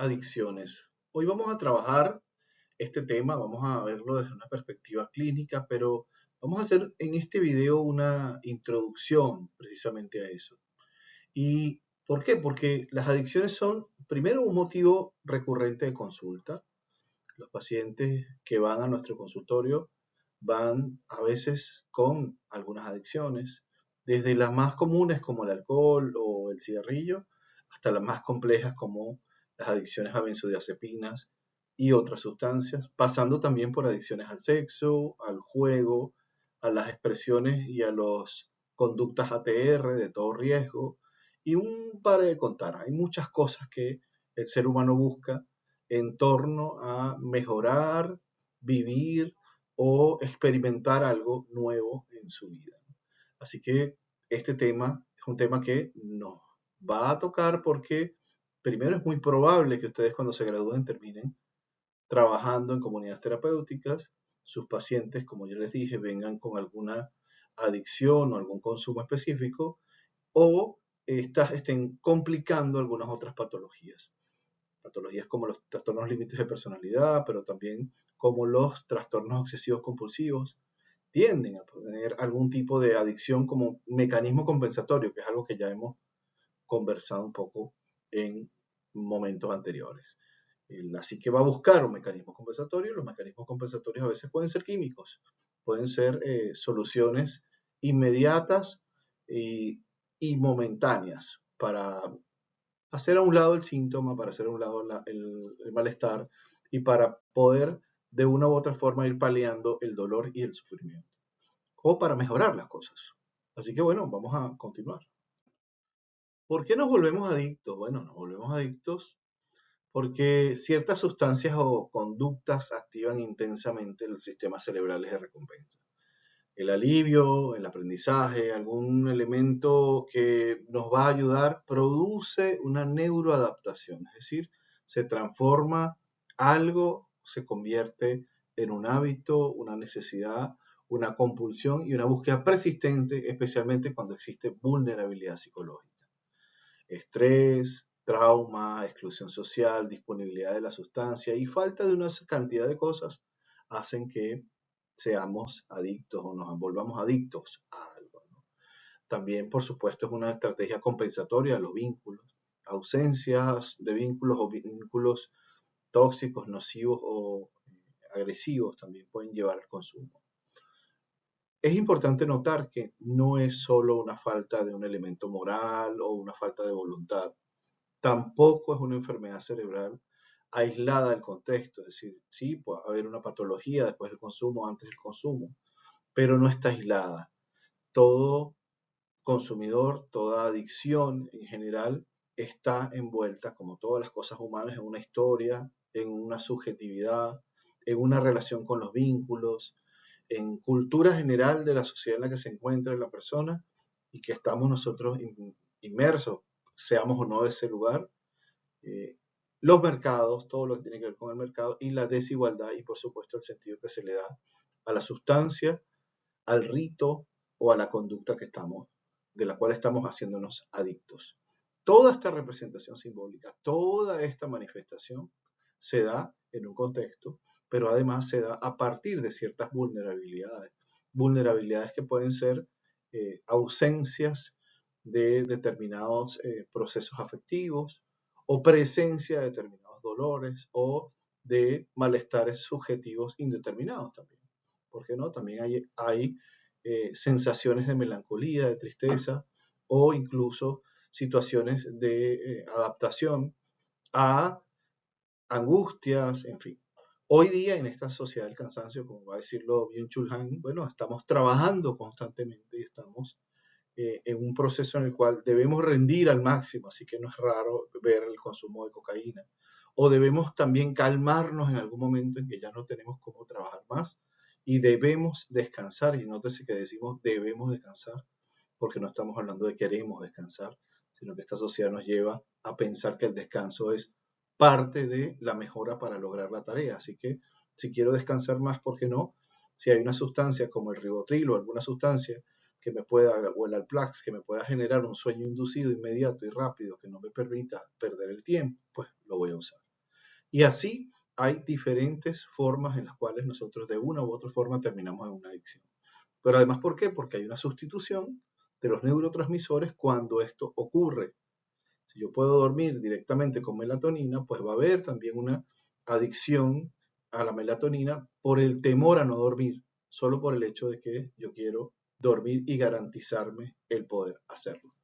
adicciones. Hoy vamos a trabajar este tema, vamos a verlo desde una perspectiva clínica, pero vamos a hacer en este video una introducción precisamente a eso. ¿Y por qué? Porque las adicciones son, primero, un motivo recurrente de consulta. Los pacientes que van a nuestro consultorio van a veces con algunas adicciones, desde las más comunes como el alcohol o el cigarrillo, hasta las más complejas como las adicciones a benzodiazepinas y otras sustancias, pasando también por adicciones al sexo, al juego, a las expresiones y a las conductas ATR de todo riesgo, y un par de contar. Hay muchas cosas que el ser humano busca en torno a mejorar, vivir o experimentar algo nuevo en su vida. Así que este tema es un tema que nos va a tocar porque primero es muy probable que ustedes cuando se gradúen terminen trabajando en comunidades terapéuticas, sus pacientes, como yo les dije, vengan con alguna adicción o algún consumo específico o estén complicando algunas otras patologías. Patologías como los trastornos límites de personalidad, pero también como los trastornos obsesivos compulsivos, tienden a tener algún tipo de adicción como mecanismo compensatorio, que es algo que ya hemos conversado un poco en momentos anteriores. Así que va a buscar un mecanismo compensatorio. Los mecanismos compensatorios a veces pueden ser químicos, pueden ser soluciones inmediatas y momentáneas para hacer a un lado el síntoma, para hacer a un lado el malestar y para poder de una u otra forma ir paliando el dolor y el sufrimiento o para mejorar las cosas. Así que bueno, vamos a continuar. ¿Por qué nos volvemos adictos? Bueno, nos volvemos adictos porque ciertas sustancias o conductas activan intensamente los sistemas cerebrales de recompensa. El alivio, el aprendizaje, algún elemento que nos va a ayudar, produce una neuroadaptación, es decir, se transforma algo, se convierte en un hábito, una necesidad, una compulsión y una búsqueda persistente, especialmente cuando existe vulnerabilidad psicológica. Estrés, trauma, exclusión social, disponibilidad de la sustancia y falta de una cantidad de cosas hacen que seamos adictos o nos volvamos adictos a algo, ¿no? También, por supuesto, es una estrategia compensatoria de los vínculos. Ausencias de vínculos o vínculos tóxicos, nocivos o agresivos también pueden llevar al consumo. Es importante notar que no es solo una falta de un elemento moral o una falta de voluntad. Tampoco es una enfermedad cerebral aislada del contexto, es decir, sí, puede haber una patología después del consumo, antes del consumo, pero no está aislada. Todo consumidor, toda adicción en general está envuelta, como todas las cosas humanas, en una historia, en una subjetividad, en una relación con los vínculos, en cultura general de la sociedad en la que se encuentra la persona y que estamos nosotros inmersos, seamos o no de ese lugar, los mercados, todo lo que tiene que ver con el mercado y la desigualdad y por supuesto el sentido que se le da a la sustancia, al rito o a la conducta que estamos, de la cual estamos haciéndonos adictos. Toda esta representación simbólica, toda esta manifestación se da en un contexto, pero además se da a partir de ciertas vulnerabilidades, vulnerabilidades que pueden ser ausencias de determinados procesos afectivos o presencia de determinados dolores o de malestares subjetivos indeterminados también. ¿Por qué no? También hay sensaciones de melancolía, de tristeza o incluso situaciones de adaptación a angustias, en fin. Hoy día en esta sociedad del cansancio, como va a decirlo Byung-Chul Han, bueno, estamos trabajando constantemente y estamos en un proceso en el cual debemos rendir al máximo, así que no es raro ver el consumo de cocaína. O debemos también calmarnos en algún momento en que ya no tenemos cómo trabajar más y debemos descansar. Y nótese que decimos debemos descansar, porque no estamos hablando de queremos descansar, sino que esta sociedad nos lleva a pensar que el descanso es parte de la mejora para lograr la tarea. Así que si quiero descansar más, ¿por qué no? Si hay una sustancia como el ribotril o alguna sustancia que me pueda, o el Alplax, que me pueda generar un sueño inducido inmediato y rápido que no me permita perder el tiempo, pues lo voy a usar. Y así hay diferentes formas en las cuales nosotros de una u otra forma terminamos en una adicción. Pero además, ¿por qué? Porque hay una sustitución de los neurotransmisores cuando esto ocurre. Si yo puedo dormir directamente con melatonina, pues va a haber también una adicción a la melatonina por el temor a no dormir, solo por el hecho de que yo quiero dormir y garantizarme el poder hacerlo.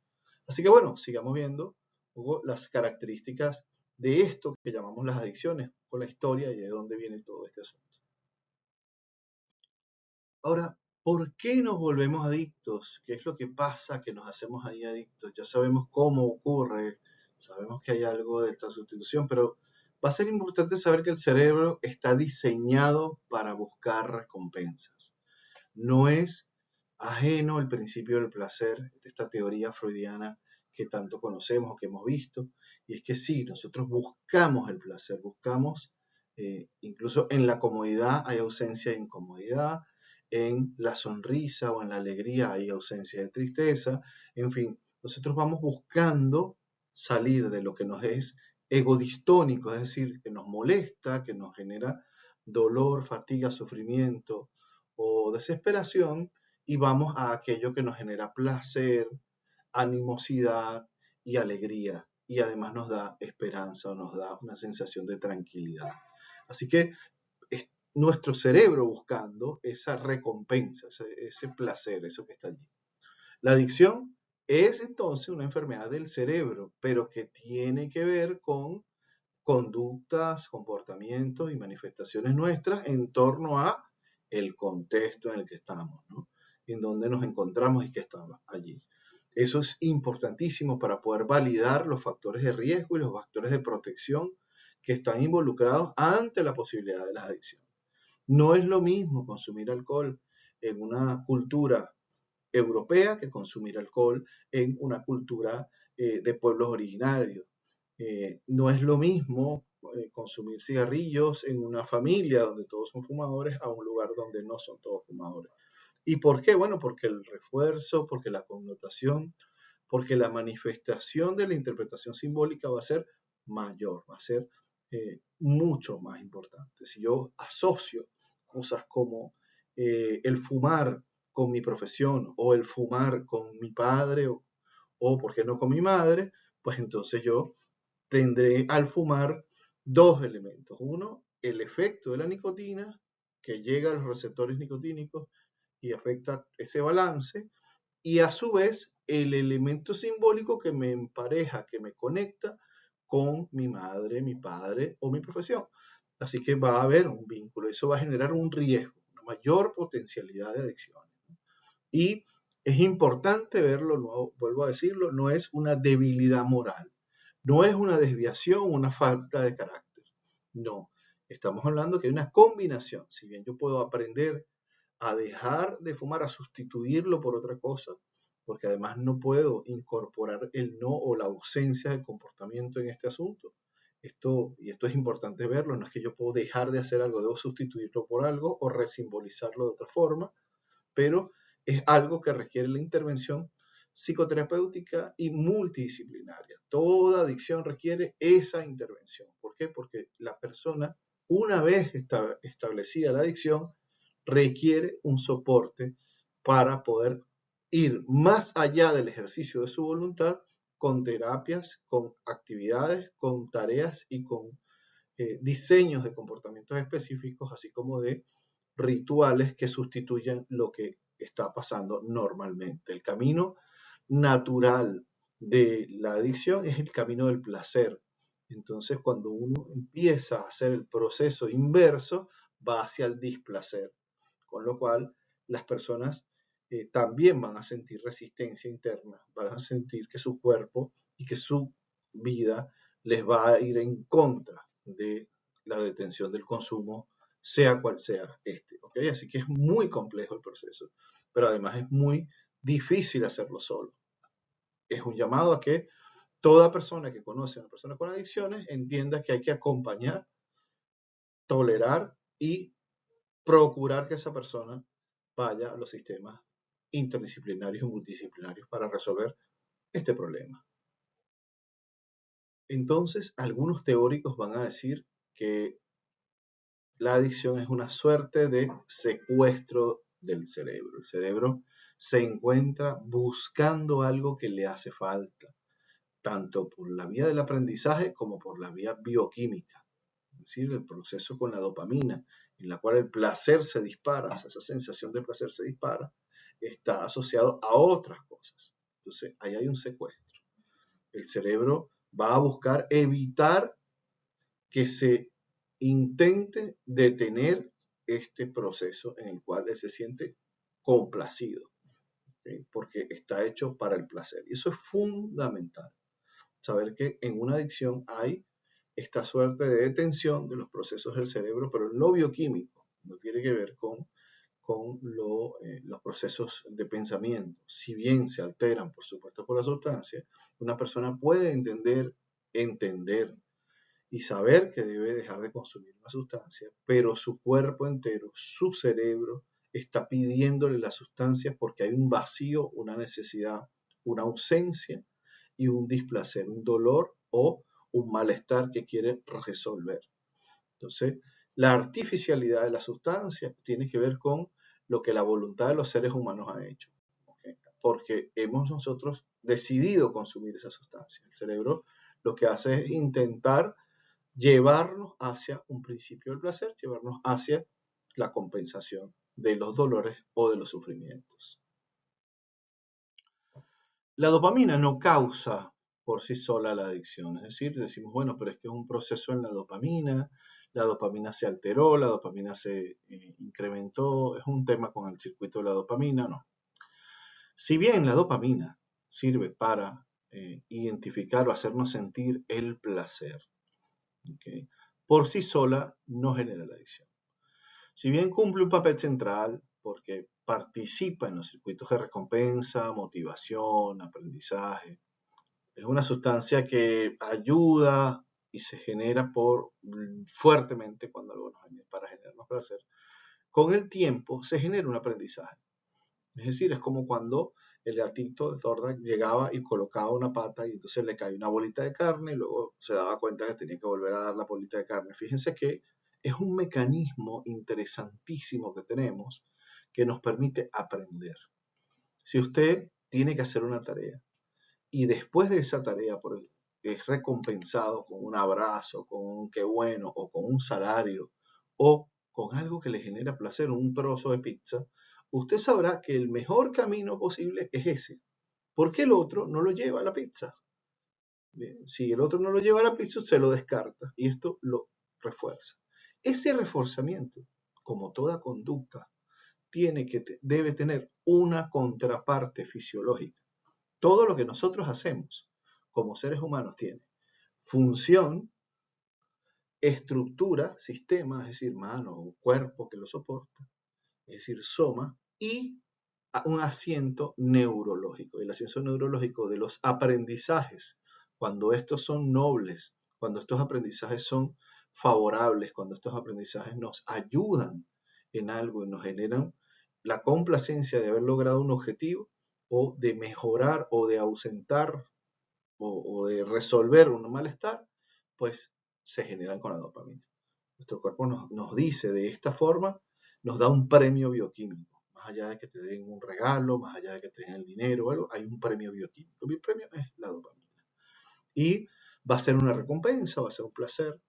Así que bueno, sigamos viendo un poco las características de esto que llamamos las adicciones, con la historia y de dónde viene todo este asunto. Ahora, ¿por qué nos volvemos adictos? ¿Qué es lo que pasa que nos hacemos ahí adictos? Ya sabemos cómo ocurre, sabemos que hay algo de esta sustitución, pero va a ser importante saber que el cerebro está diseñado para buscar recompensas. No es ajeno el principio del placer, de esta teoría freudiana que tanto conocemos o que hemos visto, y es que sí, nosotros buscamos el placer, buscamos, incluso en la comodidad hay ausencia de incomodidad, en la sonrisa o en la alegría hay ausencia de tristeza, en fin, nosotros vamos buscando salir de lo que nos es egodistónico, es decir, que nos molesta, que nos genera dolor, fatiga, sufrimiento o desesperación, y vamos a aquello que nos genera placer, animosidad y alegría, y además nos da esperanza o nos da una sensación de tranquilidad. Así que es nuestro cerebro buscando esa recompensa, ese placer, eso que está allí. La adicción es entonces una enfermedad del cerebro, pero que tiene que ver con conductas, comportamientos y manifestaciones nuestras en torno a el contexto en el que estamos, ¿no? En donde nos encontramos y que estamos allí. Eso es importantísimo para poder validar los factores de riesgo y los factores de protección que están involucrados ante la posibilidad de las adicciones. No es lo mismo consumir alcohol en una cultura europea que consumir alcohol en una cultura de pueblos originarios. No es lo mismo consumir cigarrillos en una familia donde todos son fumadores a un lugar donde no son todos fumadores. ¿Y por qué? Bueno, porque el refuerzo, porque la connotación, porque la manifestación de la interpretación simbólica va a ser mayor, va a ser mucho más importante. Si yo asocio cosas como el fumar con mi profesión o el fumar con mi padre o ¿por qué no con mi madre? Pues entonces yo tendré al fumar dos elementos. Uno, el efecto de la nicotina que llega a los receptores nicotínicos y afecta ese balance, y a su vez el elemento simbólico que me empareja, que me conecta con mi madre, mi padre o mi profesión. Así que va a haber un vínculo, eso va a generar un riesgo, una mayor potencialidad de adicciones. Y es importante verlo, no, vuelvo a decirlo, no es una debilidad moral, no es una desviación, una falta de carácter. No, estamos hablando que hay una combinación. Si bien yo puedo aprender a dejar de fumar, a sustituirlo por otra cosa, porque además no puedo incorporar el no o la ausencia de comportamiento en este asunto. Esto es importante verlo, no es que yo puedo dejar de hacer algo, debo sustituirlo por algo o resimbolizarlo de otra forma, pero es algo que requiere la intervención psicoterapéutica y multidisciplinaria. Toda adicción requiere esa intervención. ¿Por qué? Porque la persona, una vez establecida la adicción, requiere un soporte para poder ir más allá del ejercicio de su voluntad con terapias, con actividades, con tareas y con diseños de comportamientos específicos, así como de rituales que sustituyan lo que está pasando normalmente. El camino natural de la adicción es el camino del placer. Entonces, cuando uno empieza a hacer el proceso inverso, va hacia el displacer, con lo cual las personas también van a sentir resistencia interna, van a sentir que su cuerpo y que su vida les va a ir en contra de la detención del consumo, sea cual sea este. ¿Okay? Así que es muy complejo el proceso, pero además es muy difícil hacerlo solo. Es un llamado a que toda persona que conoce a una persona con adicciones entienda que hay que acompañar, tolerar y procurar que esa persona vaya a los sistemas interdisciplinarios y multidisciplinarios para resolver este problema. Entonces, algunos teóricos van a decir que la adicción es una suerte de secuestro del cerebro. El cerebro se encuentra buscando algo que le hace falta, tanto por la vía del aprendizaje como por la vía bioquímica. Es decir, el proceso con la dopamina, en la cual el placer se dispara, o sea, esa sensación de placer se dispara, está asociado a otras cosas. Entonces, ahí hay un secuestro. El cerebro va a buscar evitar que se intente detener este proceso en el cual él se siente complacido, ¿okay? Porque está hecho para el placer. Y eso es fundamental, saber que en una adicción hay esta suerte de detención de los procesos del cerebro, pero en lo bioquímico, no tiene que ver con los procesos de pensamiento. Si bien se alteran, por supuesto, por la sustancia, una persona puede entender y saber que debe dejar de consumir una sustancia, pero su cuerpo entero, su cerebro, está pidiéndole la sustancia porque hay un vacío, una necesidad, una ausencia y un displacer, un dolor o un malestar que quiere resolver. Entonces, la artificialidad de la sustancia tiene que ver con lo que la voluntad de los seres humanos ha hecho, ¿okay? Porque hemos nosotros decidido consumir esa sustancia. El cerebro lo que hace es intentar llevarnos hacia un principio del placer, llevarnos hacia la compensación de los dolores o de los sufrimientos. La dopamina no causa por sí sola la adicción, es decir, decimos, bueno, pero es que es un proceso en la dopamina se alteró, la dopamina se incrementó, es un tema con el circuito de la dopamina, no. Si bien la dopamina sirve para identificar o hacernos sentir el placer, ¿okay? Por sí sola no genera la adicción. Si bien cumple un papel central porque participa en los circuitos de recompensa, motivación, aprendizaje, es una sustancia que ayuda y se genera fuertemente cuando algo para generarnos placer. Con el tiempo se genera un aprendizaje. Es decir, es como cuando el gatito de Thorndike llegaba y colocaba una pata y entonces le caía una bolita de carne y luego se daba cuenta que tenía que volver a dar la bolita de carne. Fíjense que es un mecanismo interesantísimo que tenemos que nos permite aprender. Si usted tiene que hacer una tarea y después de esa tarea es recompensado con un abrazo, con un qué bueno o con un salario o con algo que le genera placer, un trozo de pizza, usted sabrá que el mejor camino posible es ese. Porque el otro no lo lleva a la pizza. Bien, si el otro no lo lleva a la pizza, se lo descarta y esto lo refuerza. Ese reforzamiento, como toda conducta, debe tener una contraparte fisiológica. Todo lo que nosotros hacemos como seres humanos tiene función, estructura, sistema, es decir, mano o cuerpo que lo soporta, es decir, soma, y un asiento neurológico. El asiento neurológico de los aprendizajes, cuando estos son nobles, cuando estos aprendizajes son favorables, cuando estos aprendizajes nos ayudan en algo y nos generan la complacencia de haber logrado un objetivo o de mejorar o de ausentar o de resolver un malestar, pues se generan con la dopamina. Nuestro cuerpo nos dice de esta forma, nos da un premio bioquímico. Más allá de que te den un regalo, más allá de que te den el dinero o algo, hay un premio bioquímico. Mi premio es la dopamina. Y va a ser una recompensa, va a ser un placer.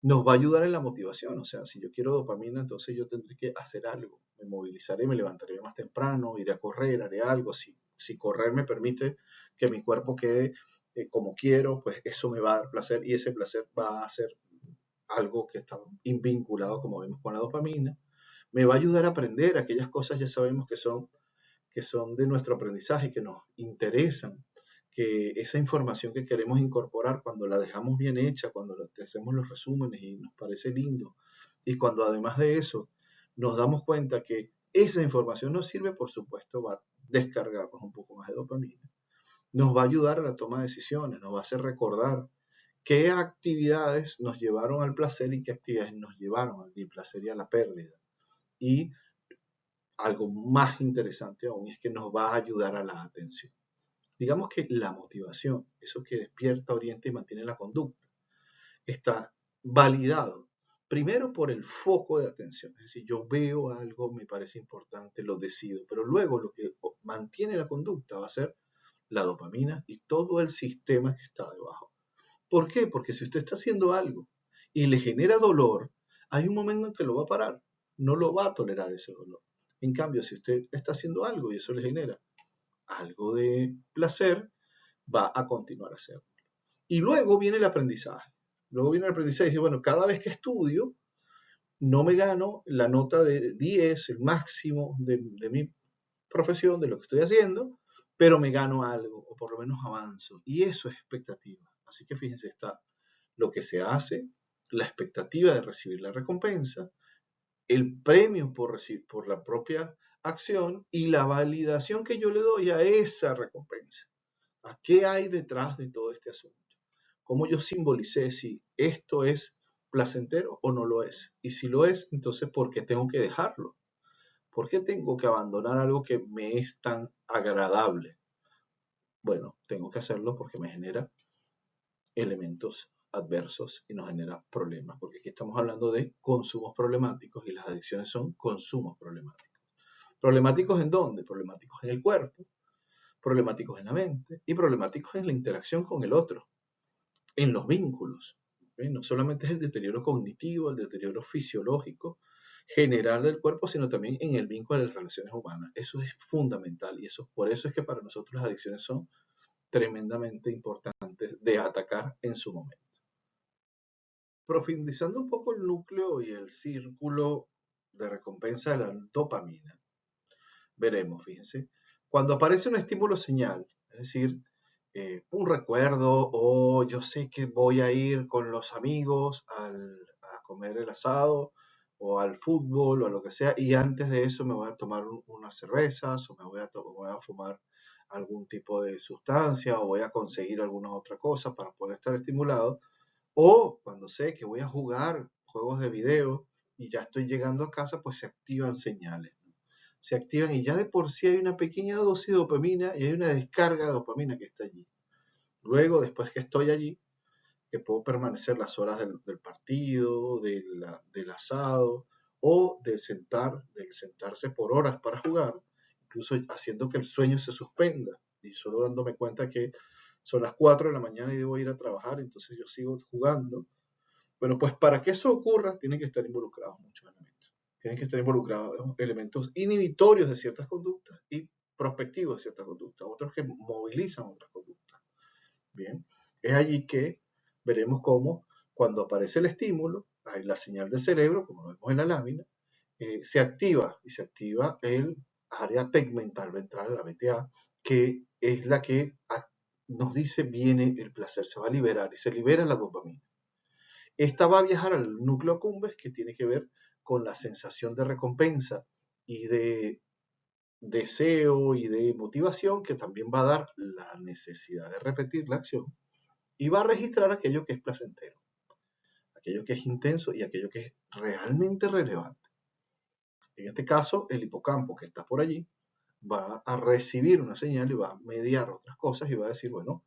Nos va a ayudar en la motivación. O sea, si yo quiero dopamina, entonces yo tendré que hacer algo. Me movilizaré, me levantaré más temprano, iré a correr, haré algo. Si correr me permite que mi cuerpo quede como quiero, pues eso me va a dar placer y ese placer va a ser algo que está vinculado, como vemos, con la dopamina. Me va a ayudar a aprender aquellas cosas, ya sabemos que son de nuestro aprendizaje, que nos interesan, que esa información que queremos incorporar, cuando la dejamos bien hecha, cuando hacemos los resúmenes y nos parece lindo, y cuando además de eso nos damos cuenta que esa información nos sirve, por supuesto, va a descargarnos un poco más de dopamina. Nos va a ayudar a la toma de decisiones, nos va a hacer recordar qué actividades nos llevaron al placer y qué actividades nos llevaron al displacer y a la pérdida. Y algo más interesante aún es que nos va a ayudar a la atención. Digamos que la motivación, eso que despierta, orienta y mantiene la conducta, está validado Primero por el foco de atención, es decir, yo veo algo, me parece importante, lo decido, pero luego lo que mantiene la conducta va a ser la dopamina y todo el sistema que está debajo. ¿Por qué? Porque si usted está haciendo algo y le genera dolor, hay un momento en que lo va a parar, no lo va a tolerar ese dolor. En cambio, si usted está haciendo algo y eso le genera algo de placer, va a continuar a hacerlo. Y luego viene el aprendizaje. Luego viene el aprendizaje y dice, bueno, cada vez que estudio, no me gano la nota de 10, el máximo de mi profesión, de lo que estoy haciendo, pero me gano algo, o por lo menos avanzo. Y eso es expectativa. Así que fíjense, está lo que se hace, la expectativa de recibir la recompensa, el premio por la propia acción y la validación que yo le doy a esa recompensa. ¿A qué hay detrás de todo este asunto? ¿Cómo yo simbolicé si esto es placentero o no lo es? Y si lo es, entonces ¿por qué tengo que dejarlo? ¿Por qué tengo que abandonar algo que me es tan agradable? Bueno, tengo que hacerlo porque me genera elementos adversos y nos genera problemas, porque aquí estamos hablando de consumos problemáticos y las adicciones son consumos problemáticos. ¿Problemáticos en dónde? Problemáticos en el cuerpo, problemáticos en la mente y problemáticos en la interacción con el otro, en los vínculos. No solamente es el deterioro cognitivo, el deterioro fisiológico general del cuerpo, sino también en el vínculo de las relaciones humanas. Eso es fundamental y eso, por eso es que para nosotros las adicciones son tremendamente importantes de atacar en su momento. Profundizando un poco el núcleo y el círculo de recompensa de la dopamina, veremos, fíjense, cuando aparece un estímulo señal, es decir, un recuerdo o yo sé que voy a ir con los amigos a comer el asado o al fútbol o a lo que sea y antes de eso me voy a tomar unas cervezas o voy a fumar algún tipo de sustancia o voy a conseguir alguna otra cosa para poder estar estimulado o cuando sé que voy a jugar juegos de video y ya estoy llegando a casa, pues se activan señales, se activan y ya de por sí hay una pequeña dosis de dopamina y hay una descarga de dopamina que está allí. Luego, después que estoy allí, que puedo permanecer las horas del partido, del asado o del sentarse por horas para jugar, incluso haciendo que el sueño se suspenda y solo dándome cuenta que son las 4 de la mañana y debo ir a trabajar, entonces yo sigo jugando. Bueno, pues para que eso ocurra, tienen que estar involucrados muchos elementos. Tienen que estar involucrados elementos inhibitorios de ciertas conductas y prospectivos de ciertas conductas, otros que movilizan otras conductas. Bien, es allí que veremos cómo cuando aparece el estímulo, hay la señal del cerebro, como lo vemos en la lámina, se activa y se activa el área tegmental ventral, la BTA, que es la que nos dice viene el placer, se va a liberar y se libera la dopamina. Esta va a viajar al núcleo accumbens, que tiene que ver con la sensación de recompensa y de deseo y de motivación, que también va a dar la necesidad de repetir la acción y va a registrar aquello que es placentero, aquello que es intenso y aquello que es realmente relevante. En este caso, el hipocampo que está por allí va a recibir una señal y va a mediar otras cosas y va a decir, bueno,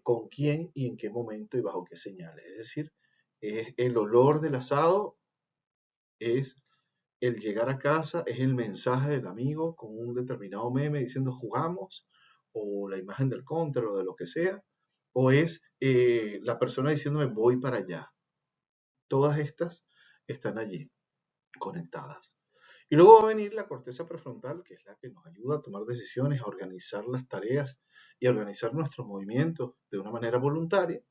con quién y en qué momento y bajo qué señales. Es decir, es el olor del asado, es el llegar a casa, es el mensaje del amigo con un determinado meme diciendo jugamos, o la imagen del counter o de lo que sea, o es la persona diciéndome voy para allá. Todas estas están allí, conectadas. Y luego va a venir la corteza prefrontal, que es la que nos ayuda a tomar decisiones, a organizar las tareas y a organizar nuestros movimientos de una manera voluntaria,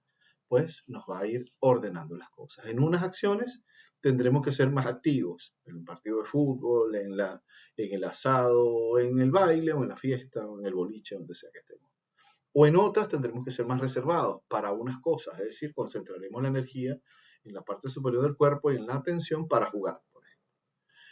pues nos va a ir ordenando las cosas. En unas acciones tendremos que ser más activos, en el partido de fútbol, en el asado, en el baile, o en la fiesta, o en el boliche, donde sea que estemos. O en otras tendremos que ser más reservados para unas cosas, es decir, concentraremos la energía en la parte superior del cuerpo y en la atención para jugar, por ejemplo.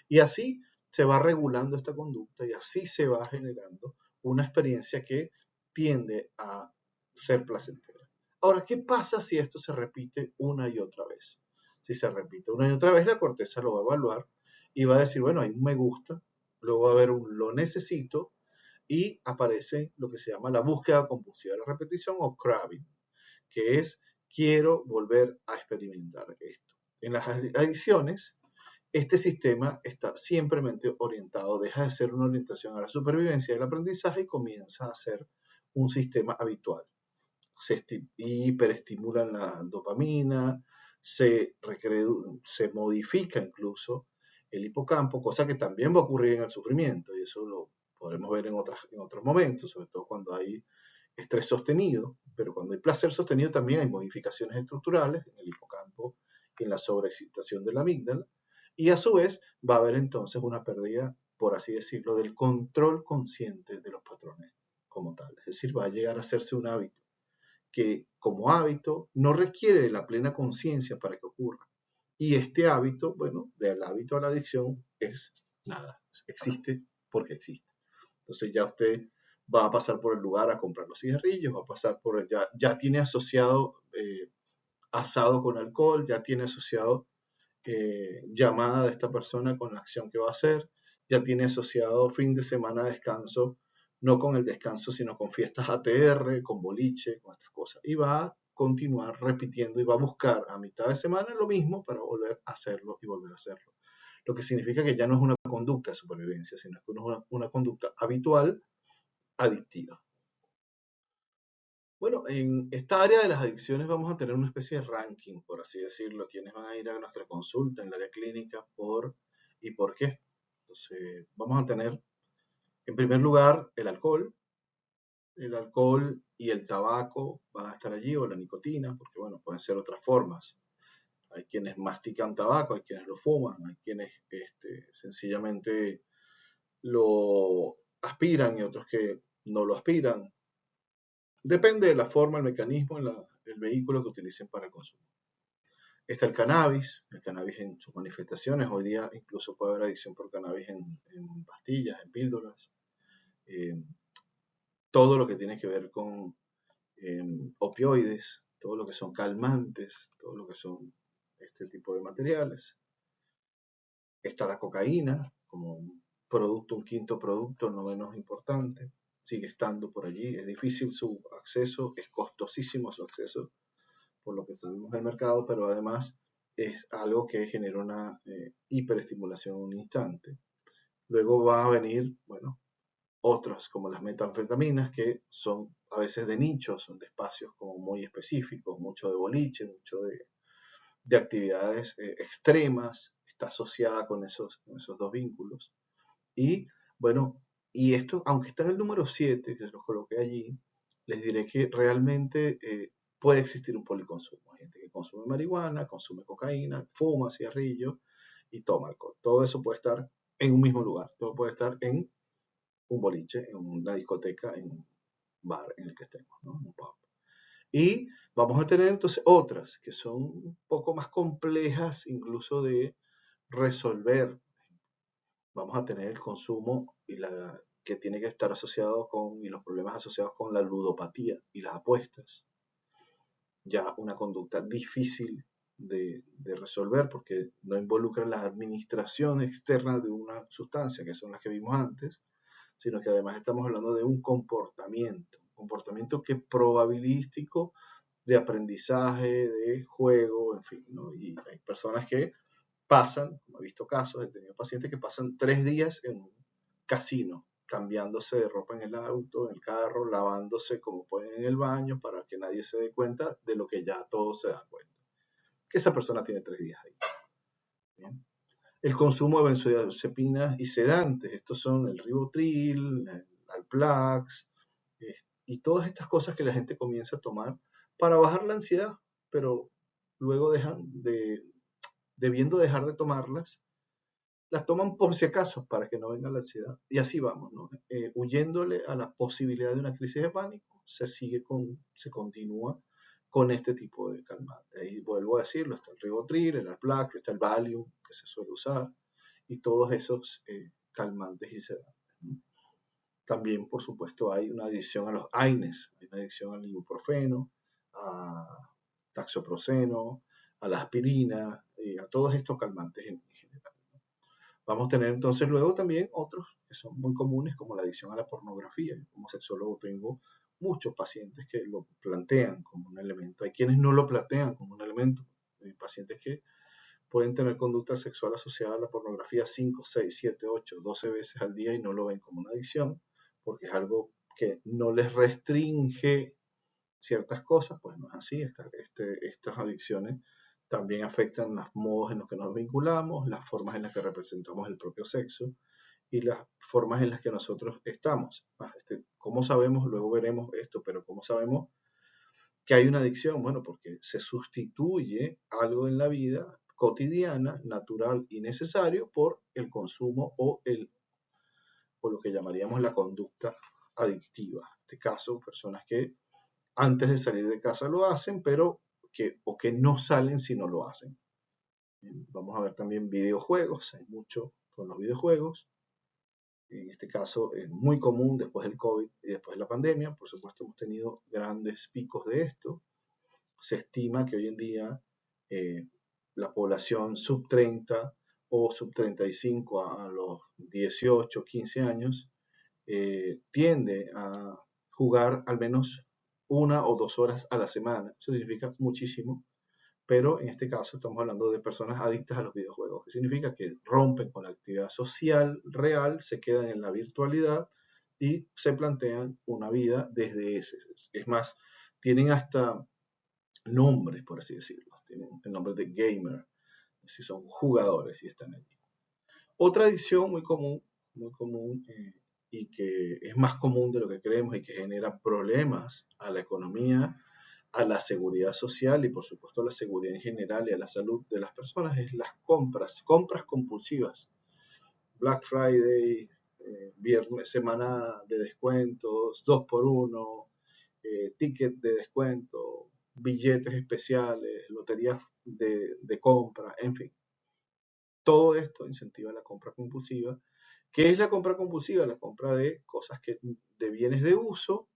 Y así se va regulando esta conducta y así se va generando una experiencia que tiende a ser placentera. Ahora, ¿qué pasa si esto se repite una y otra vez? Si se repite una y otra vez, la corteza lo va a evaluar y va a decir, bueno, hay un me gusta, luego va a haber un lo necesito y aparece lo que se llama la búsqueda compulsiva de la repetición o craving, que es quiero volver a experimentar esto. En las adicciones, este sistema está siempre orientado, deja de ser una orientación a la supervivencia y el aprendizaje y comienza a ser un sistema habitual. Se hiperestimulan la dopamina, se modifica incluso el hipocampo, cosa que también va a ocurrir en el sufrimiento, y eso lo podremos ver en otros momentos, sobre todo cuando hay estrés sostenido, pero cuando hay placer sostenido también hay modificaciones estructurales en el hipocampo y en la sobreexcitación de la amígdala, y a su vez va a haber entonces una pérdida, por así decirlo, del control consciente de los patrones como tal. Es decir, va a llegar a hacerse un hábito que como hábito no requiere de la plena conciencia para que ocurra. Y este hábito, bueno, del hábito a la adicción es nada, existe porque existe. Entonces ya usted va a pasar por el lugar a comprar los cigarrillos, va a pasar por ya tiene asociado asado con alcohol, ya tiene asociado llamada de esta persona con la acción que va a hacer, ya tiene asociado fin de semana de descanso, no con el descanso, sino con fiestas ATR, con boliche, con estas cosas. Y va a continuar repitiendo y va a buscar a mitad de semana lo mismo para volver a hacerlo y volver a hacerlo. Lo que significa que ya no es una conducta de supervivencia, sino que es una conducta habitual adictiva. Bueno, en esta área de las adicciones vamos a tener una especie de ranking, por así decirlo, quienes van a ir a nuestra consulta en el área clínica por y por qué. Entonces, vamos a tener en primer lugar el alcohol y el tabaco van a estar allí, o la nicotina, porque bueno, pueden ser otras formas. Hay quienes mastican tabaco, hay quienes lo fuman, hay quienes sencillamente lo aspiran y otros que no lo aspiran. Depende de la forma, el mecanismo, el vehículo que utilicen para el consumo. Está el cannabis en sus manifestaciones. Hoy día incluso puede haber adicción por cannabis en pastillas, en píldoras. Eh, todo lo que tiene que ver con opioides, todo lo que son calmantes, todo lo que son este tipo de materiales. Está la cocaína como un producto, un quinto producto, no menos importante. Sigue estando por allí. Es difícil su acceso, es costosísimo su acceso por lo que tuvimos en el mercado, pero además es algo que genera una hiperestimulación en un instante. Luego va a venir, bueno, otros como las metanfetaminas que son a veces de nichos, son de espacios como muy específicos, mucho de boliche, mucho de actividades extremas, está asociada con esos dos vínculos. Y bueno, y esto, aunque está en el número 7 que los coloqué allí, les diré que realmente puede existir un policonsumo. Hay gente que consume marihuana, consume cocaína, fuma cigarrillo y toma alcohol. Todo eso puede estar en un mismo lugar. Todo puede estar en un boliche, en una discoteca, en un bar en el que estemos, ¿no? Un pub. Y vamos a tener entonces otras que son un poco más complejas incluso de resolver. Vamos a tener el consumo que tiene que estar asociado con, y los problemas asociados con la ludopatía y las apuestas. Ya una conducta difícil de resolver porque no involucra la administración externa de una sustancia, que son las que vimos antes, sino que además estamos hablando de un comportamiento que es probabilístico de aprendizaje, de juego, en fin, ¿no? Y hay personas que pasan, como he visto casos, he tenido pacientes que pasan 3 días en un casino, cambiándose de ropa en el auto, en el carro, lavándose como pueden en el baño para que nadie se dé cuenta de lo que ya todos se dan cuenta. Que esa persona tiene 3 días ahí. ¿Bien? El consumo de benzodiazepinas y sedantes, estos son el Rivotril, el Alplax, y todas estas cosas que la gente comienza a tomar para bajar la ansiedad, pero luego debiendo dejar de tomarlas, las toman por si acaso para que no venga la ansiedad. Y así vamos, ¿no? Huyéndole a la posibilidad de una crisis de pánico, se continúa con este tipo de calmantes. Y vuelvo a decirlo, está el Rivotril, el Alplax, está el Valium, que se suele usar, y todos esos calmantes y sedantes, ¿no? También, por supuesto, hay una adicción a los AINES, hay una adicción al ibuprofeno, a taxoproseno, a la aspirina, a todos estos calmantes en general. Vamos a tener entonces luego también otros que son muy comunes, como la adicción a la pornografía. Yo como sexólogo tengo muchos pacientes que lo plantean como un elemento. Hay quienes no lo plantean como un elemento. Hay pacientes que pueden tener conducta sexual asociada a la pornografía 5, 6, 7, 8, 12 veces al día y no lo ven como una adicción, porque es algo que no les restringe ciertas cosas, pues no es así. Estas adicciones también afectan los modos en los que nos vinculamos, las formas en las que representamos el propio sexo y las formas en las que nosotros estamos. ¿Cómo sabemos? Luego veremos esto, pero ¿cómo sabemos que hay una adicción? Bueno, porque se sustituye algo en la vida cotidiana, natural y necesario por el consumo o lo que llamaríamos la conducta adictiva. En este caso, personas que antes de salir de casa lo hacen, pero que no salen si no lo hacen. Vamos a ver también videojuegos, hay mucho con los videojuegos. En este caso es muy común después del COVID y después de la pandemia. Por supuesto, hemos tenido grandes picos de esto. Se estima que hoy en día eh, la población sub 30 o sub 35 a los 18, 15 años tiende a jugar al menos 1 o 2 horas a la semana. Eso significa muchísimo, pero en este caso estamos hablando de personas adictas a los videojuegos, que significa que rompen con la actividad social real, se quedan en la virtualidad y se plantean una vida desde ese. Es más, tienen hasta nombres, por así decirlo. Tienen el nombre de gamer, si son jugadores y están allí. Otra adicción muy común y que es más común de lo que creemos y que genera problemas a la economía, a la seguridad social y por supuesto a la seguridad en general y a la salud de las personas es las compras compulsivas. Black Friday, viernes, semana de descuentos, 2 por 1, ticket de descuento, billetes especiales, loterías de compra, en fin. Todo esto incentiva la compra compulsiva. ¿Qué es la compra compulsiva? La compra de cosas de bienes de uso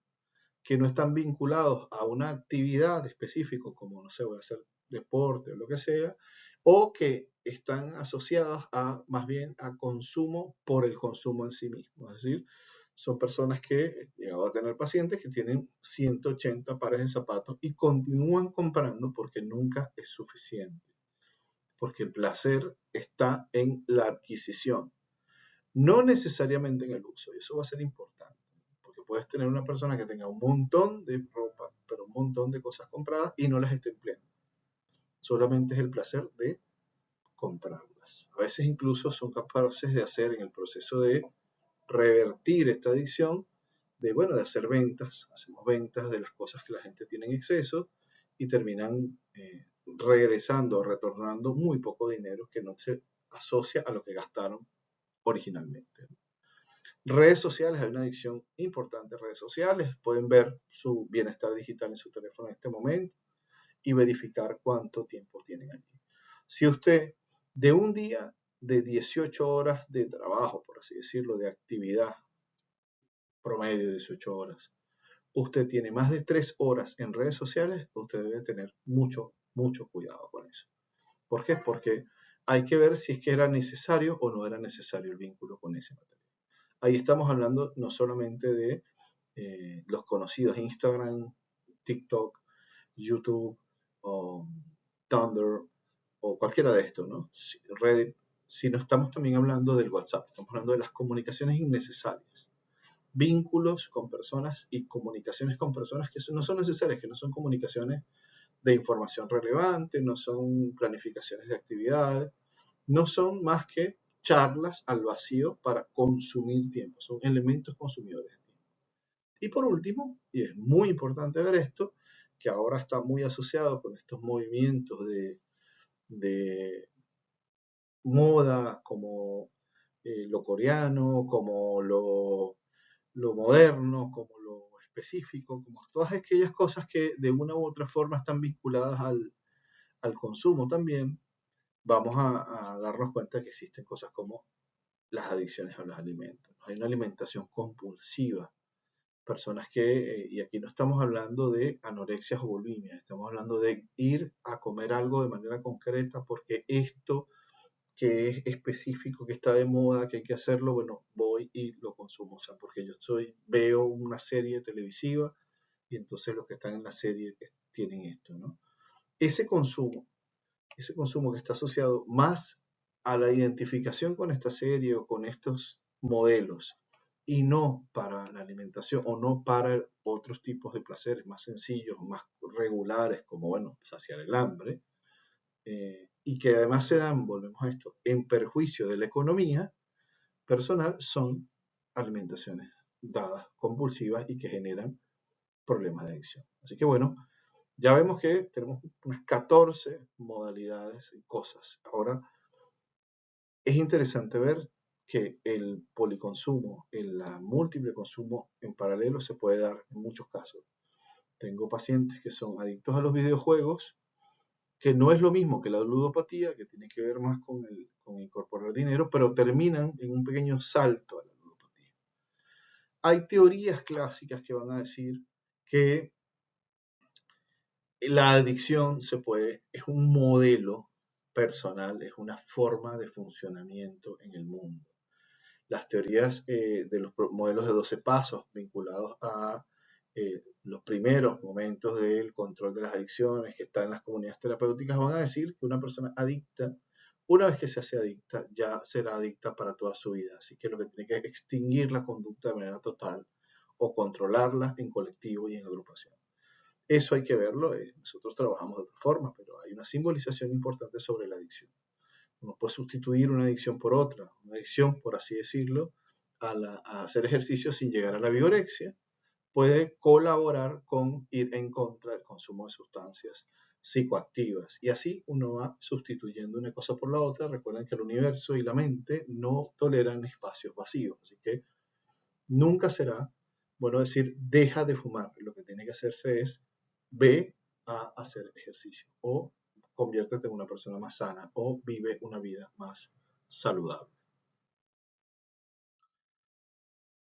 que no están vinculados a una actividad específica, como no sé, voy a hacer deporte o lo que sea, o que están asociadas más bien a consumo por el consumo en sí mismo. Es decir, son personas que he llegado a tener pacientes que tienen 180 pares de zapatos y continúan comprando porque nunca es suficiente. Porque el placer está en la adquisición, no necesariamente en el uso, y eso va a ser importante, porque puedes tener una persona que tenga un montón de ropa, pero un montón de cosas compradas y no las esté empleando. Solamente es el placer de comprarlas. A veces incluso son capaces de hacer en el proceso de revertir esta adicción, de hacer ventas, hacemos ventas de las cosas que la gente tiene en exceso y terminan regresando, retornando muy poco dinero que no se asocia a lo que gastaron originalmente. Redes sociales, hay una adicción importante a redes sociales. Pueden ver su bienestar digital en su teléfono en este momento y verificar cuánto tiempo tienen allí. Si usted de un día de 18 horas de trabajo, por así decirlo, de actividad promedio de 18 horas, usted tiene más de 3 horas en redes sociales, usted debe tener mucho, mucho cuidado con eso. ¿Por qué? Porque hay que ver si es que era necesario o no era necesario el vínculo con ese material. Ahí estamos hablando no solamente de los conocidos Instagram, TikTok, YouTube, o Tumblr o cualquiera de estos, ¿no? Reddit, sino estamos también hablando del WhatsApp, estamos hablando de las comunicaciones innecesarias, vínculos con personas y comunicaciones con personas que no son necesarias, que no son comunicaciones de información relevante, no son planificaciones de actividades, no son más que charlas al vacío para consumir tiempo, son elementos consumidores de tiempo. Y por último, y es muy importante ver esto, que ahora está muy asociado con estos movimientos de moda como lo coreano, como lo moderno, como lo específico, como todas aquellas cosas que de una u otra forma están vinculadas al consumo también, vamos a darnos cuenta que existen cosas como las adicciones a los alimentos. Hay una alimentación compulsiva. Personas y aquí no estamos hablando de anorexia o bulimia, estamos hablando de ir a comer algo de manera concreta porque esto que es específico, que está de moda, que hay que hacerlo, bueno, voy y lo consumo. O sea, porque veo una serie televisiva y entonces los que están en la serie tienen esto, ¿no? Ese consumo ese consumo que está asociado más a la identificación con esta serie o con estos modelos y no para la alimentación o no para otros tipos de placeres más sencillos, más regulares, como, bueno, saciar el hambre, y que además se dan, volvemos a esto, en perjuicio de la economía personal, son alimentaciones dadas compulsivas y que generan problemas de adicción. Así que bueno, ya vemos que tenemos unas 14 modalidades y cosas. Ahora, es interesante ver que el policonsumo, el múltiple consumo en paralelo se puede dar en muchos casos. Tengo pacientes que son adictos a los videojuegos, que no es lo mismo que la ludopatía, que tiene que ver más con incorporar dinero, pero terminan en un pequeño salto a la ludopatía. Hay teorías clásicas que van a decir que la adicción es un modelo personal, es una forma de funcionamiento en el mundo. Las teorías de los modelos de 12 pasos vinculados a los primeros momentos del control de las adicciones que están en las comunidades terapéuticas van a decir que una persona adicta, una vez que se hace adicta, ya será adicta para toda su vida. Así que lo que tiene que extinguir la conducta de manera total o controlarla en colectivo y en agrupación. Eso hay que verlo, nosotros trabajamos de otra forma, pero hay una simbolización importante sobre la adicción. Uno puede sustituir una adicción por otra, una adicción, por así decirlo, a hacer ejercicio sin llegar a la vigorexia, puede colaborar con ir en contra del consumo de sustancias psicoactivas. Y así uno va sustituyendo una cosa por la otra. Recuerden que el universo y la mente no toleran espacios vacíos, así que nunca será bueno decir deja de fumar. Lo que tiene que hacerse es ve a hacer ejercicio o conviértete en una persona más sana o vive una vida más saludable.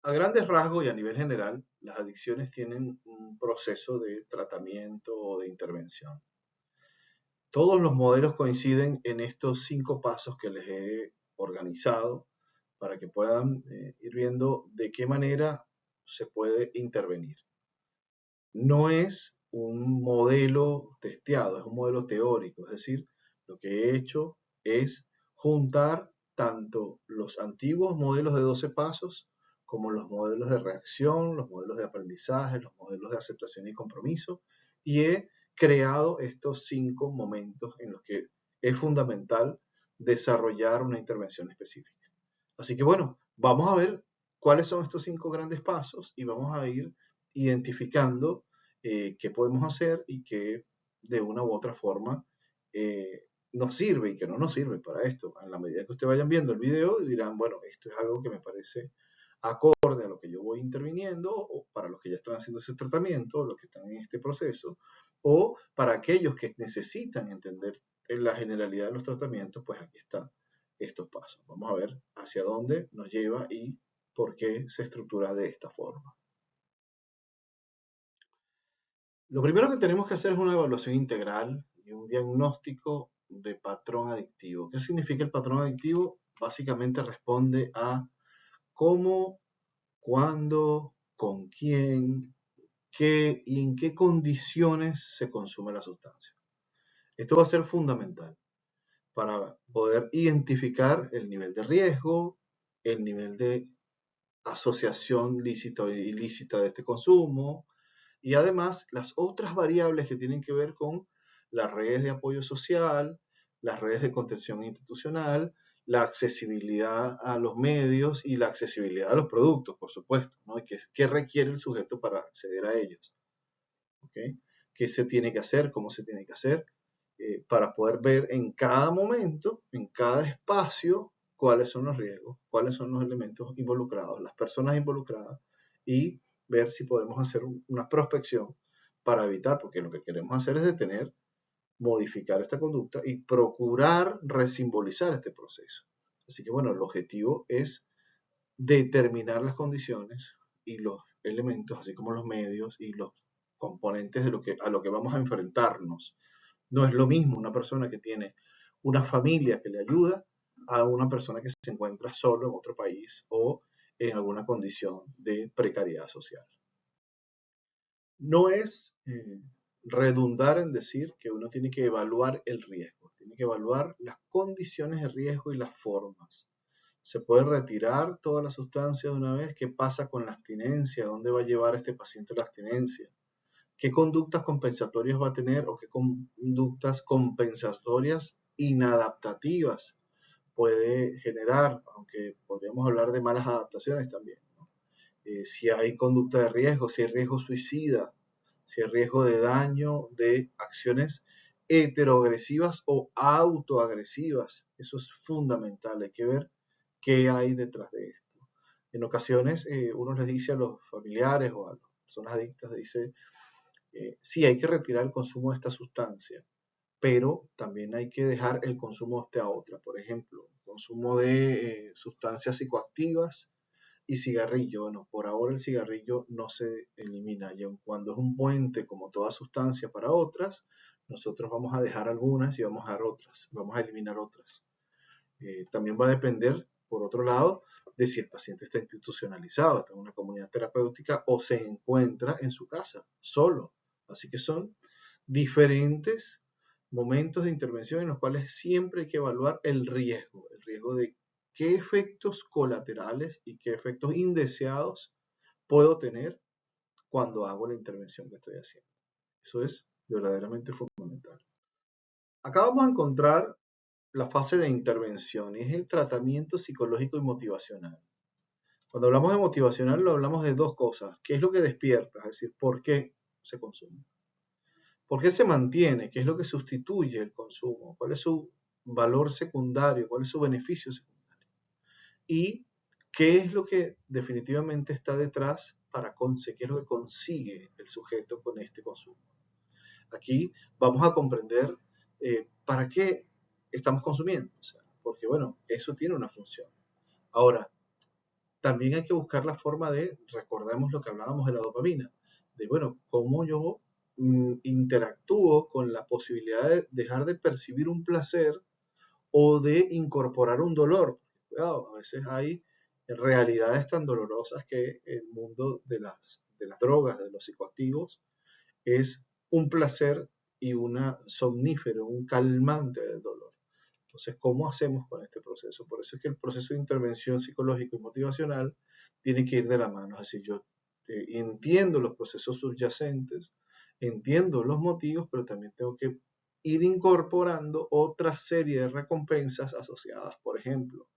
A grandes rasgos y a nivel general, las adicciones tienen un proceso de tratamiento o de intervención. Todos los modelos coinciden en estos 5 pasos que les he organizado para que puedan ir viendo de qué manera se puede intervenir. No es un modelo testeado, es un modelo teórico, es decir, lo que he hecho es juntar tanto los antiguos modelos de 12 pasos como los modelos de reacción, los modelos de aprendizaje, los modelos de aceptación y compromiso, y he creado estos 5 momentos en los que es fundamental desarrollar una intervención específica. Así que bueno, vamos a ver cuáles son estos 5 grandes pasos y vamos a ir identificando qué podemos hacer y qué de una u otra forma nos sirve y que no nos sirve para esto. En la medida que ustedes vayan viendo el video dirán, bueno, esto es algo que me parece acorde a lo que yo voy interviniendo o para los que ya están haciendo ese tratamiento, los que están en este proceso, o para aquellos que necesitan entender la generalidad de los tratamientos, pues aquí están estos pasos. Vamos a ver hacia dónde nos lleva y por qué se estructura de esta forma. Lo primero que tenemos que hacer es una evaluación integral y un diagnóstico de patrón adictivo. ¿Qué significa el patrón adictivo? Básicamente responde a cómo, cuándo, con quién, qué y en qué condiciones se consume la sustancia. Esto va a ser fundamental para poder identificar el nivel de riesgo, el nivel de asociación lícita o ilícita de este consumo, y además las otras variables que tienen que ver con las redes de apoyo social, las redes de contención institucional, la accesibilidad a los medios y la accesibilidad a los productos, por supuesto, ¿no? ¿Qué requiere el sujeto para acceder a ellos? ¿Okay? ¿Qué se tiene que hacer? ¿Cómo se tiene que hacer? Para poder ver en cada momento, en cada espacio, cuáles son los riesgos, cuáles son los elementos involucrados, las personas involucradas y ver si podemos hacer una prospección para evitar, porque lo que queremos hacer es detener, modificar esta conducta y procurar resimbolizar este proceso. Así que bueno, el objetivo es determinar las condiciones y los elementos, así como los medios y los componentes de a lo que vamos a enfrentarnos. No es lo mismo una persona que tiene una familia que le ayuda a una persona que se encuentra solo en otro país o en alguna condición de precariedad social. No es redundar en decir que uno tiene que evaluar el riesgo, tiene que evaluar las condiciones de riesgo y las formas. ¿Se puede retirar toda la sustancia de una vez? ¿Qué pasa con la abstinencia? ¿Dónde va a llevar este paciente la abstinencia? ¿Qué conductas compensatorias va a tener o qué conductas compensatorias inadaptativas puede generar? Aunque podríamos hablar de malas adaptaciones también, ¿no? Si hay conducta de riesgo, si hay riesgo suicida, si hay riesgo de daño de acciones heteroagresivas o autoagresivas. Eso es fundamental, hay que ver qué hay detrás de esto. En ocasiones uno les dice a los familiares o a las personas adictas, dice, sí, hay que retirar el consumo de esta sustancia, pero también hay que dejar el consumo de esta otra. Por ejemplo, consumo de sustancias psicoactivas y cigarrillo. Bueno, por ahora el cigarrillo no se elimina y aun cuando es un puente como toda sustancia para otras, nosotros vamos a dejar algunas y vamos a dejar otras, vamos a eliminar otras. También va a depender, por otro lado, de si el paciente está institucionalizado, está en una comunidad terapéutica o se encuentra en su casa, solo. Así que son diferentes momentos de intervención en los cuales siempre hay que evaluar el riesgo de qué efectos colaterales y qué efectos indeseados puedo tener cuando hago la intervención que estoy haciendo. Eso es verdaderamente fundamental. Acá vamos a encontrar la fase de intervención, es el tratamiento psicológico y motivacional. Cuando hablamos de motivacional, lo hablamos de dos cosas. ¿Qué es lo que despierta? Es decir, ¿por qué se consume? ¿Por qué se mantiene? ¿Qué es lo que sustituye el consumo? ¿Cuál es su valor secundario? ¿Cuál es su beneficio secundario? ¿Y qué es lo que definitivamente está detrás para conseguir, qué es lo que consigue el sujeto con este consumo? Aquí vamos a comprender para qué estamos consumiendo. O sea, porque bueno, eso tiene una función. Ahora, también hay que buscar la forma de, recordemos lo que hablábamos de la dopamina, de bueno, cómo yo interactúo con la posibilidad de dejar de percibir un placer o de incorporar un dolor. Cuidado, a veces hay realidades tan dolorosas que el mundo de las drogas, de los psicoactivos, es un placer y una somnífero, un calmante del dolor. Entonces, ¿cómo hacemos con este proceso? Por eso es que el proceso de intervención psicológico y motivacional tiene que ir de la mano. Es decir, yo entiendo los procesos subyacentes, entiendo los motivos, pero también tengo que ir incorporando otra serie de recompensas asociadas. Por ejemplo,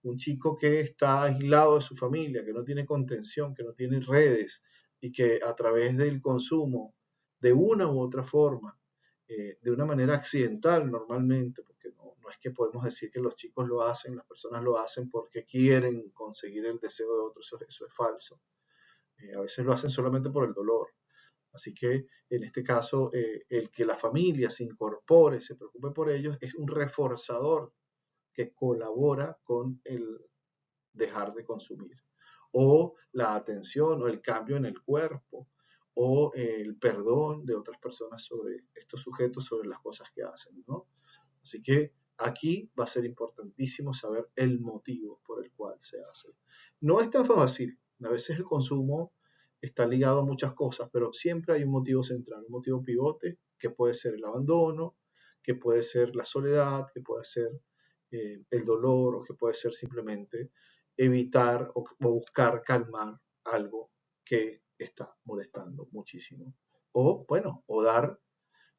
un chico que está aislado de su familia, que no tiene contención, que no tiene redes y que a través del consumo, de una u otra forma, de una manera accidental normalmente, porque no es que podemos decir que los chicos lo hacen, las personas lo hacen porque quieren conseguir el deseo de otros, eso es falso. A veces lo hacen solamente por el dolor. Así que en este caso, el que la familia se incorpore, se preocupe por ellos, es un reforzador que colabora con el dejar de consumir. O la atención o el cambio en el cuerpo o el perdón de otras personas sobre estos sujetos, sobre las cosas que hacen, ¿no? Así que aquí va a ser importantísimo saber el motivo por el cual se hace. No es tan fácil. A veces el consumo está ligado a muchas cosas, pero siempre hay un motivo central, un motivo pivote, que puede ser el abandono, que puede ser la soledad, que puede ser el dolor o que puede ser simplemente evitar o buscar calmar algo que está molestando muchísimo. O, bueno, o dar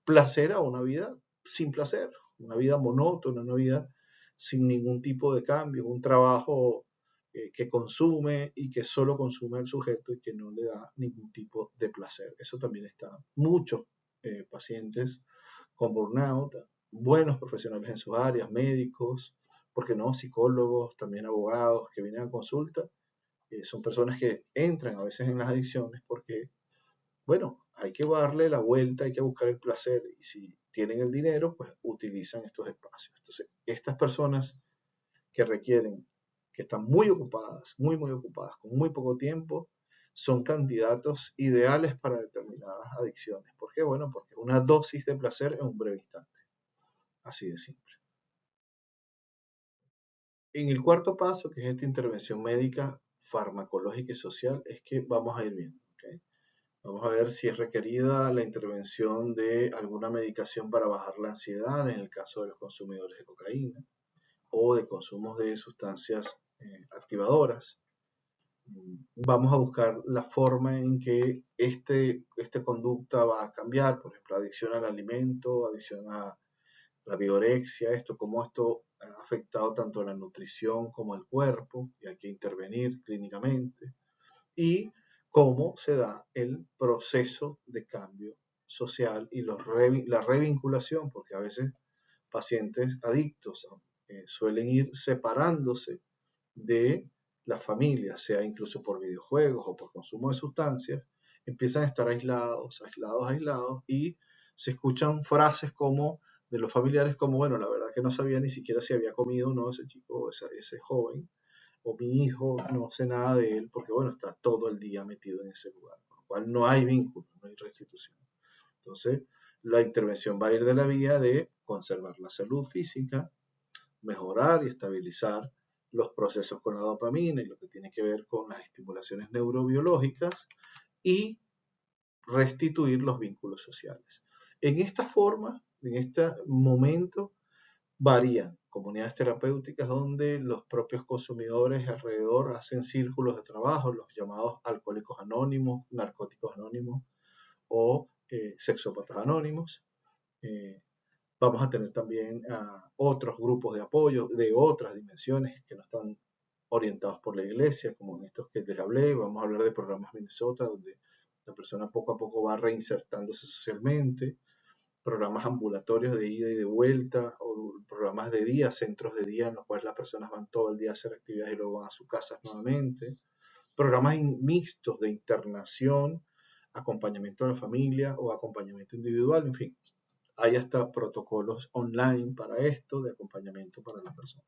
placer a una vida sin placer, una vida monótona, una vida sin ningún tipo de cambio, un trabajo que consume y que solo consume al sujeto y que no le da ningún tipo de placer. Eso también está. Muchos pacientes con burnout, buenos profesionales en sus áreas, médicos, porque no, psicólogos, también abogados que vienen a consulta, son personas que entran a veces en las adicciones porque bueno, hay que darle la vuelta, hay que buscar el placer y si tienen el dinero, pues utilizan estos espacios. Entonces, estas personas que requieren, que están muy ocupadas, muy ocupadas, con muy poco tiempo, son candidatos ideales para determinadas adicciones. ¿Por qué? Bueno, porque una dosis de placer en un breve instante. Así de simple. En el cuarto paso, que es esta intervención médica, farmacológica y social, es que vamos a ir viendo. ¿Okay? Vamos a ver si es requerida la intervención de alguna medicación para bajar la ansiedad en el caso de los consumidores de cocaína o de consumos de sustancias activadoras. Vamos a buscar la forma en que esta conducta va a cambiar, por ejemplo, adicción al alimento, adicción a la vigorexia, cómo esto ha afectado tanto la nutrición como el cuerpo, y hay que intervenir clínicamente, y cómo se da el proceso de cambio social y la revinculación, porque a veces pacientes adictos suelen ir separándose de la familia, sea incluso por videojuegos o por consumo de sustancias, empiezan a estar aislados, aislados, aislados, y se escuchan frases como de los familiares como, bueno, la verdad que no sabía ni siquiera si había comido o no ese chico, ese joven, o mi hijo, no sé nada de él, porque bueno, está todo el día metido en ese lugar, por lo cual no hay vínculo, no hay restitución. Entonces, la intervención va a ir de la vía de conservar la salud física, mejorar y estabilizar los procesos con la dopamina y lo que tiene que ver con las estimulaciones neurobiológicas y restituir los vínculos sociales. En esta forma, en este momento, varían comunidades terapéuticas donde los propios consumidores alrededor hacen círculos de trabajo, los llamados alcohólicos anónimos, narcóticos anónimos o sexópatas anónimos. Eh, Vamos a tener también otros grupos de apoyo de otras dimensiones que no están orientados por la iglesia, como en estos que les hablé. Vamos a hablar de programas Minnesota, donde la persona poco a poco va reinsertándose socialmente, programas ambulatorios de ida y de vuelta, o programas de día, centros de día en los cuales las personas van todo el día a hacer actividades y luego van a sus casas nuevamente, programas mixtos de internación, acompañamiento a la familia o acompañamiento individual, en fin. Hay hasta protocolos online para esto, de acompañamiento para las personas.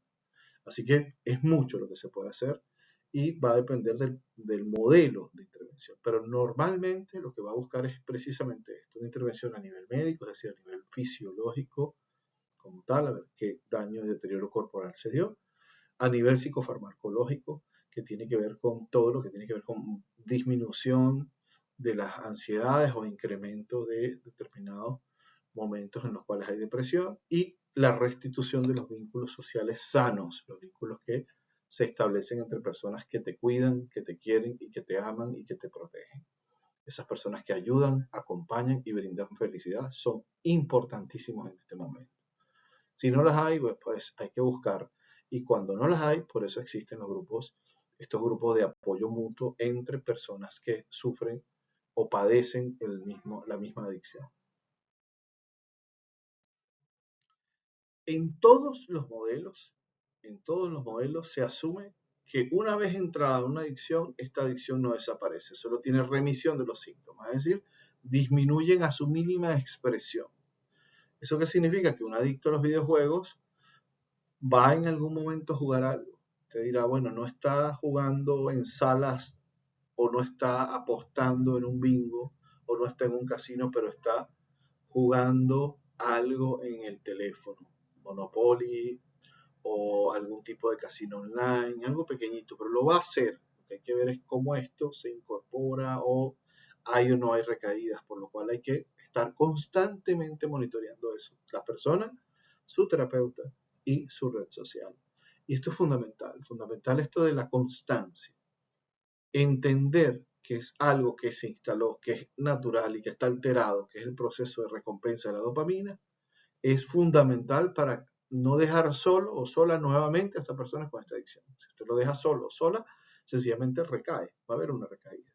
Así que es mucho lo que se puede hacer y va a depender del modelo de intervención. Pero normalmente lo que va a buscar es precisamente esto, una intervención a nivel médico, es decir, a nivel fisiológico como tal, a ver qué daño y deterioro corporal se dio, a nivel psicofarmacológico, que tiene que ver con todo lo que tiene que ver con disminución de las ansiedades o incremento de determinados momentos en los cuales hay depresión, y la restitución de los vínculos sociales sanos, los vínculos que se establecen entre personas que te cuidan, que te quieren y que te aman y que te protegen. Esas personas que ayudan, acompañan y brindan felicidad son importantísimos en este momento. Si no las hay, pues hay que buscar. Y cuando no las hay, por eso existen los grupos, estos grupos de apoyo mutuo entre personas que sufren o padecen la misma adicción. En todos los modelos, en todos los modelos se asume que una vez entrada una adicción, esta adicción no desaparece, solo tiene remisión de los síntomas, es decir, disminuyen a su mínima expresión. ¿Eso qué significa? Que un adicto a los videojuegos va en algún momento a jugar algo. Te dirá, bueno, no está jugando en salas o no está apostando en un bingo o no está en un casino, pero está jugando algo en el teléfono, Monopoly o algún tipo de casino online, algo pequeñito, pero lo va a hacer. Lo que hay que ver es cómo esto se incorpora o hay o no hay recaídas, por lo cual hay que estar constantemente monitoreando eso. La persona, su terapeuta y su red social. Y esto es fundamental, fundamental esto de la constancia. Entender que es algo que se instaló, que es natural y que está alterado, que es el proceso de recompensa de la dopamina, es fundamental para no dejar solo o sola nuevamente a estas personas con esta adicción. Si usted lo deja solo o sola, sencillamente recae, va a haber una recaída.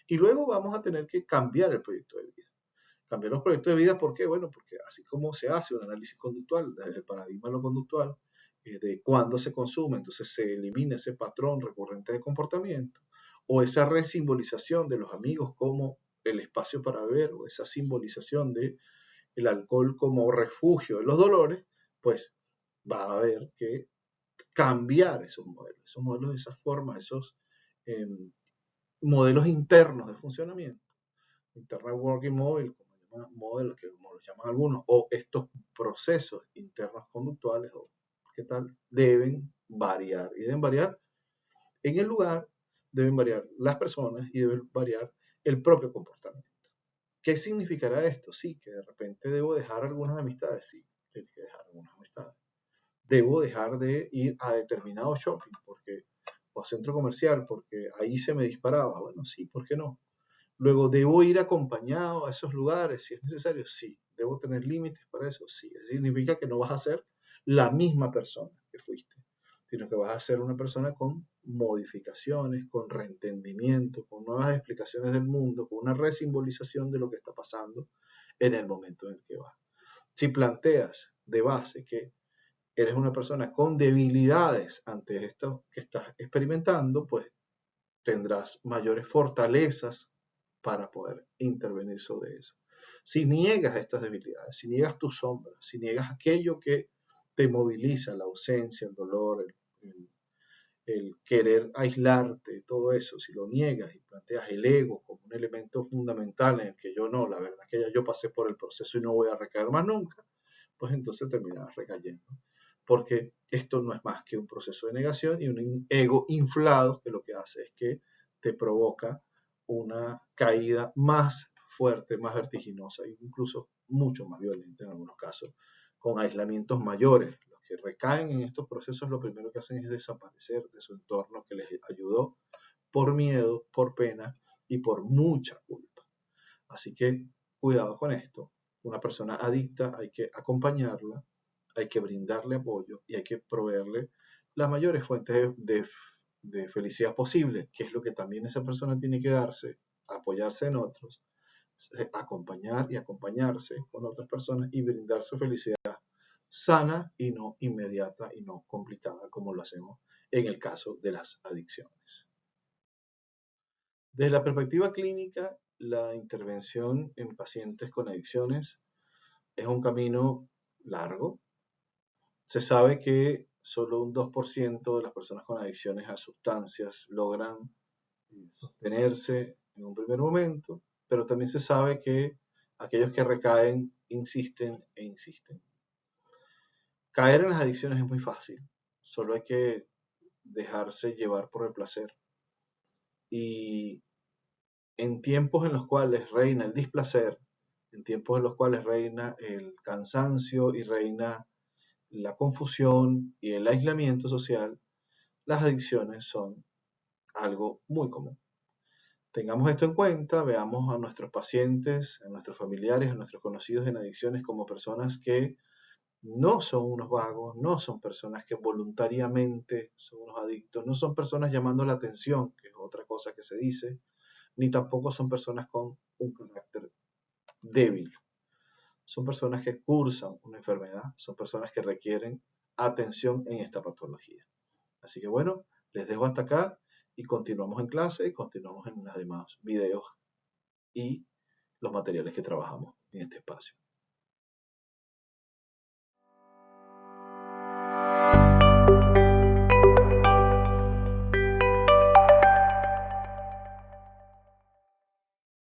Y luego vamos a tener que cambiar el proyecto de vida. Cambiar los proyectos de vida, ¿por qué? Bueno, porque así como se hace un análisis conductual, desde el paradigma de lo conductual, de cuándo se consume, entonces se elimina ese patrón recurrente de comportamiento, o esa resimbolización de los amigos como el espacio para beber, o esa simbolización de el alcohol como refugio de los dolores, pues va a haber que cambiar esos modelos, esas formas, esos eh, modelos internos de funcionamiento. Internal Working Model, como lo llaman algunos, o estos procesos internos conductuales, o qué tal, deben variar. Y deben variar en el lugar, deben variar las personas y deben variar el propio comportamiento. ¿Qué significará esto? Sí, que de repente debo dejar algunas amistades, sí, tengo que dejar algunas amistades. Debo dejar de ir a determinado shopping o a centro comercial porque ahí se me disparaba. Bueno, sí, ¿por qué no? Luego, ¿debo ir acompañado a esos lugares si es necesario? Sí. ¿Debo tener límites para eso? Sí. Eso significa que no vas a ser la misma persona que fuiste, sino que vas a ser una persona con modificaciones, con reentendimiento, con nuevas explicaciones del mundo, con una resimbolización de lo que está pasando en el momento en el que vas. Si planteas de base que eres una persona con debilidades ante esto que estás experimentando, pues tendrás mayores fortalezas para poder intervenir sobre eso. Si niegas estas debilidades, si niegas tus sombras, si niegas aquello que te moviliza, la ausencia, el dolor, el querer aislarte, todo eso, si lo niegas y planteas el ego como un elemento fundamental en el que yo no, la verdad que ya yo pasé por el proceso y no voy a recaer más nunca, pues entonces terminarás recayendo. Porque esto no es más que un proceso de negación y un ego inflado que lo que hace es que te provoca una caída más fuerte, más vertiginosa e incluso mucho más violenta en algunos casos, con aislamientos mayores. Los que recaen en estos procesos lo primero que hacen es desaparecer de su entorno que les ayudó por miedo, por pena y por mucha culpa. Así que cuidado con esto. Una persona adicta hay que acompañarla, hay que brindarle apoyo y hay que proveerle las mayores fuentes de felicidad posible, que es lo que también esa persona tiene que darse, apoyarse en otros, acompañar y acompañarse con otras personas y brindar su felicidad sana y no inmediata y no complicada como lo hacemos en el caso de las adicciones. Desde la perspectiva clínica, la intervención en pacientes con adicciones es un camino largo. Se sabe que solo un 2% de las personas con adicciones a sustancias logran sostenerse en un primer momento, pero también se sabe que aquellos que recaen insisten e insisten. Caer en las adicciones es muy fácil, solo hay que dejarse llevar por el placer. Y en tiempos en los cuales reina el displacer, en tiempos en los cuales reina el cansancio y reina la confusión y el aislamiento social, las adicciones son algo muy común. Tengamos esto en cuenta, veamos a nuestros pacientes, a nuestros familiares, a nuestros conocidos en adicciones como personas que no son unos vagos, no son personas que voluntariamente son unos adictos, no son personas llamando la atención, que es otra cosa que se dice, ni tampoco son personas con un carácter débil. Son personas que cursan una enfermedad, son personas que requieren atención en esta patología. Así que bueno, les dejo hasta acá y continuamos en clase, continuamos en los demás videos y los materiales que trabajamos en este espacio.